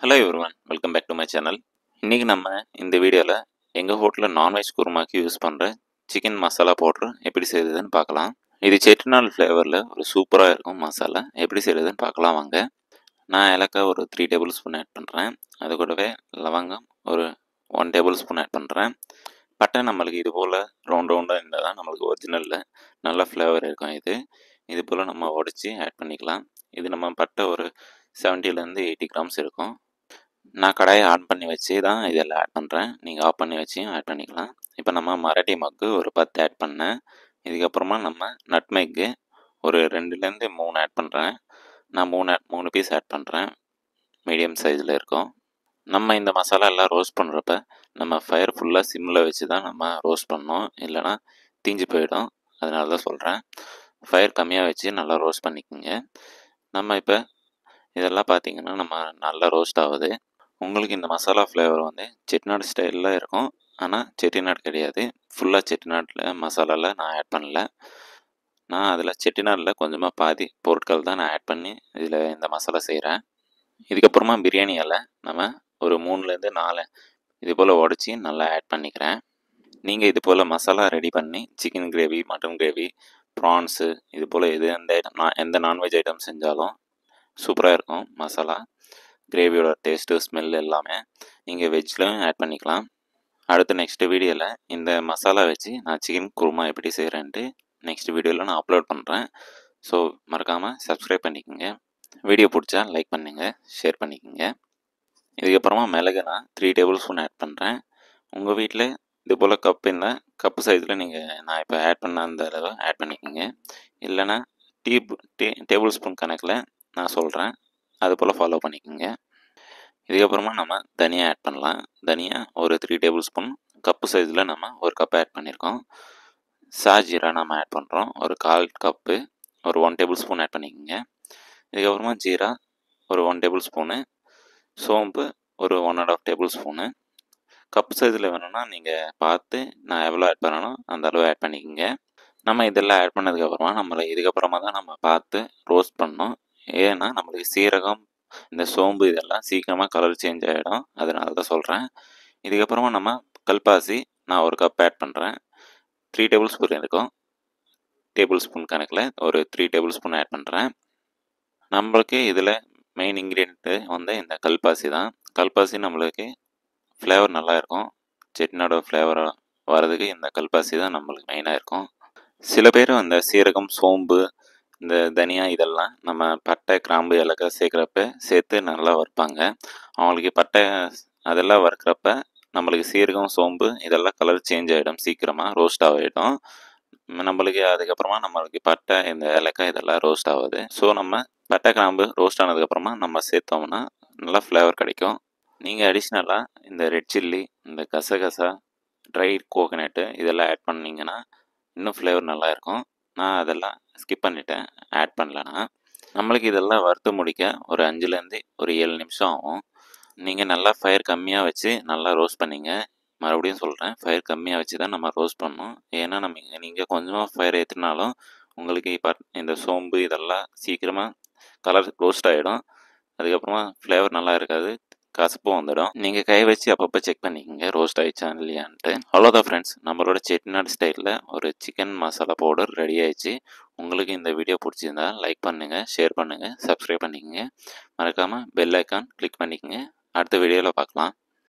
Hello everyone, welcome back to my channel. இன்றைக்கி நம்ம இந்த வீடியோவில் எங்கள் ஹோட்டலில் நான்வெஜ் குருமாக்கு யூஸ் பண்ணுற சிக்கன் மசாலா பவுட்ரு எப்படி செய்கிறதுன்னு பார்க்கலாம். இது செட்டிநாடு ஃப்ளேவரில் ஒரு சூப்பராக இருக்கும் மசாலா. எப்படி செய்கிறதுன்னு பார்க்கலாம் வாங்க. நான் ஏலக்காய் ஒரு 3 டேபிள் ஸ்பூன் ஆட் பண்ணுறேன். அது கூடவே லவங்கம் ஒரு 1 டேபிள் ஸ்பூன் ஆட் பண்ணுறேன். பட்டை நம்மளுக்கு இது போல் ரவுண்டாக இருந்தால் தான் நம்மளுக்கு ஒரிஜினலில் நல்ல ஃப்ளேவர் இருக்கும். இது போல் நம்ம உடச்சி ஆட் பண்ணிக்கலாம். இது நம்ம பட்டை ஒரு 70-80 கிராம்ஸ் இருக்கும். நான் கடாயை ஆன் பண்ணி வச்சு தான் இதெல்லாம் ஆட் பண்ணுறேன். நீங்கள் ஆஃப் பண்ணி வச்சியும் ஆட் பண்ணிக்கலாம். இப்போ நம்ம மராட்டி மக்கு ஒரு 10 ஆட் பண்ணேன். இதுக்கப்புறமா நம்ம நட்மெக்கு ஒரு 2-3 ஆட் பண்ணுறேன். நான் 3 பீஸ் ஆட் பண்ணுறேன். மீடியம் சைஸில் இருக்கும். நம்ம இந்த மசாலா எல்லாம் ரோஸ்ட் பண்ணுறப்ப நம்ம ஃபயர் ஃபுல்லாக சிம்மில் வச்சு தான் நம்ம ரோஸ்ட் பண்ணோம், இல்லைனா தீஞ்சு போயிடும். அதனால தான் சொல்கிறேன், ஃபயர் கம்மியாக வச்சு நல்லா ரோஸ்ட் பண்ணிக்கோங்க. நம்ம இப்போ இதெல்லாம் பார்த்திங்கன்னா நம்ம நல்லா ரோஸ்ட் ஆகுது. உங்களுக்கு இந்த மசாலா ஃப்ளேவர் வந்து செட்டிநாடு ஸ்டைலில் இருக்கும். ஆனால் செட்டிநாடு கிடையாது, ஃபுல்லாக செட்டிநாட்டில் மசாலாவில் நான் ஆட் பண்ணல. நான் அதில் செட்டிநாடில் கொஞ்சமாக பாதி பொருட்கள் தான் நான் ஆட் பண்ணி இதில் இந்த மசாலா செய்கிறேன். இதுக்கப்புறமா பிரியாணி இலை நம்ம ஒரு 3-4 இது போல் உடச்சி நல்லா ஆட் பண்ணிக்கிறேன். நீங்கள் இது போல் மசாலா ரெடி பண்ணி chicken gravy, mutton gravy, prawns இது போல் எந்த நான்வெஜ் ஐட்டம் செஞ்சாலும் சூப்பராக இருக்கும். மசாலா கிரேவியோட டேஸ்ட்டு, ஸ்மெல் எல்லாமே நீங்கள் வெஜ்லையும் ஆட் பண்ணிக்கலாம். அடுத்து நெக்ஸ்ட் வீடியோவில் இந்த மசாலா வச்சு நான் சிக்கன் குருமா எப்படி செய்கிறேன்ட்டு நெக்ஸ்ட் வீடியோவில் நான் அப்லோட் பண்ணுறேன். ஸோ மறக்காமல் சப்ஸ்கிரைப் பண்ணிக்கோங்க. வீடியோ பிடிச்சா லைக் பண்ணுங்கள், ஷேர் பண்ணிக்கோங்க. இதுக்கப்புறமா மிளகு நான் 3 டேபிள் ஸ்பூன் ஆட் பண்ணுறேன். உங்கள் வீட்டில் இது போல் கப்பு சைஸில் நான் இப்போ ஆட் பண்ண அந்த அளவு ஆட் பண்ணிக்கோங்க. இல்லைனா டேபிள் ஸ்பூன் கணக்கில் நான் சொல்கிறேன், அது போல் ஃபாலோ பண்ணிக்கோங்க. இதுக்கப்புறமா நம்ம தனியா ஆட் பண்ணலாம். தனியா ஒரு 3 டேபிள் ஸ்பூன் கப்பு சைஸில் நம்ம ஒரு கப் ஆட் பண்ணியிருக்கோம். ஜீரா நம்ம ஆட் பண்ணுறோம், ஒரு 1/4 கப்பு, ஒரு 1 டேபிள் ஸ்பூன் ஆட் பண்ணிக்கோங்க. இதுக்கப்புறமா ஜீரா ஒரு 1 டேபிள் ஸ்பூனு, சோம்பு ஒரு 1.5 டேபிள் ஸ்பூனு. கப்பு சைஸில் வேணும்னா நீங்கள் பார்த்து நான் எவ்வளோ ஆட் பண்ணணும் அந்த அளவு ஆட் பண்ணிக்கோங்க. நம்ம இதெல்லாம் ஆட் பண்ணதுக்கப்புறமா இதுக்கப்புறமா தான் நம்ம பார்த்து ரோஸ்ட் பண்ணோம். ஏன்னா நம்மளுக்கு சீரகம், இந்த சோம்பு இதெல்லாம் சீக்கிரமாக கலர் சேஞ்ச் ஆகிடும், அதனால தான் சொல்கிறேன். இதுக்கப்புறமா நம்ம கல்பாசி நான் ஒரு கப் ஆட் பண்ணுறேன். 3 டேபிள் ஸ்பூன் இருக்கும். டேபிள் ஸ்பூன் கணக்கில் ஒரு 3 டேபிள் ஸ்பூன் ஆட் பண்ணுறேன். நம்மளுக்கு இதில் மெயின் இன்க்ரீடியண்ட்டு வந்து இந்த கல்பாசி தான். கல்பாசி நம்மளுக்கு ஃப்ளேவர் நல்லா இருக்கும். செட்டிநாடு ஃப்ளேவர் வர்றதுக்கு இந்த கல்பாசி தான் நம்மளுக்கு மெயினாக இருக்கும். சில பேர் அந்த சீரகம், சோம்பு, இந்த தனியா இதெல்லாம் நம்ம பட்டை, கிராம்பு, ஏலக்காய் சேர்த்து நல்லா வறுப்பாங்க. அவங்களுக்கு பட்டை அதெல்லாம் வறுக்கிறப்ப நம்மளுக்கு சீரகம், சோம்பு இதெல்லாம் கலர் சேஞ்ச் ஆகிடும், சீக்கிரமாக ரோஸ்ட் ஆகிடும். நம்மளுக்கு அதுக்கப்புறமா நம்மளுக்கு பட்டை, இந்த ஏலக்காய் இதெல்லாம் ரோஸ்ட் ஆகுது. ஸோ நம்ம பட்டை, கிராம்பு ரோஸ்ட் ஆனதுக்கப்புறமா நம்ம சேர்த்தோம்னா நல்லா ஃப்ளேவர் கிடைக்கும். நீங்கள் அடிஷ்னலாக இந்த ரெட் சில்லி, இந்த கசகசா, ட்ரை கோகனட்டு இதெல்லாம் ஆட் பண்ணிங்கன்னா இன்னும் ஃப்ளேவர் நல்லாயிருக்கும். நான் அதெல்லாம் ஸ்கிப் பண்ணிட்டேன், ஆட் பண்ணலன்னா. நம்மளுக்கு இதெல்லாம் வறுத்து முடிக்க ஒரு 5-7 நிமிஷம் ஆகும். நீங்கள் நல்லா ஃபயர் கம்மியாக வச்சு நல்லா ரோஸ்ட் பண்ணிங்க. மறுபடியும் சொல்கிறேன், ஃபயர் கம்மியாக வச்சு தான் நம்ம ரோஸ்ட் பண்ணணும். ஏன்னா நீங்கள் கொஞ்சமாக ஃபயர் ஏற்றினாலும் உங்களுக்கு இந்த சோம்பு இதெல்லாம் சீக்கிரமாக கலர் ரோஸ்ட் ஆகிடும். அதுக்கப்புறமா ஃப்ளேவர் நல்லா இருக்காது, கசப்பும் வந்துடும். நீங்கள் கை வச்சு அப்பப்போ செக் பண்ணிக்கோங்க ரோஸ்ட் ஆகிடுச்சா இல்லையான்ட்டு. அவ்வளோதான் ஃப்ரெண்ட்ஸ், நம்மளோட செட்டிநாடு ஸ்டைலில் ஒரு சிக்கன் மசாலா பவுடர் ரெடி ஆயிடுச்சு. உங்களுக்கு இந்த வீடியோ பிடிச்சிருந்தா லைக் பண்ணுங்கள், ஷேர் பண்ணுங்கள், சப்ஸ்கிரைப் பண்ணிக்கோங்க. மறக்காமல் பெல் ஐக்கான் கிளிக் பண்ணிக்கோங்க. அடுத்த வீடியோவில் பார்க்கலாம்.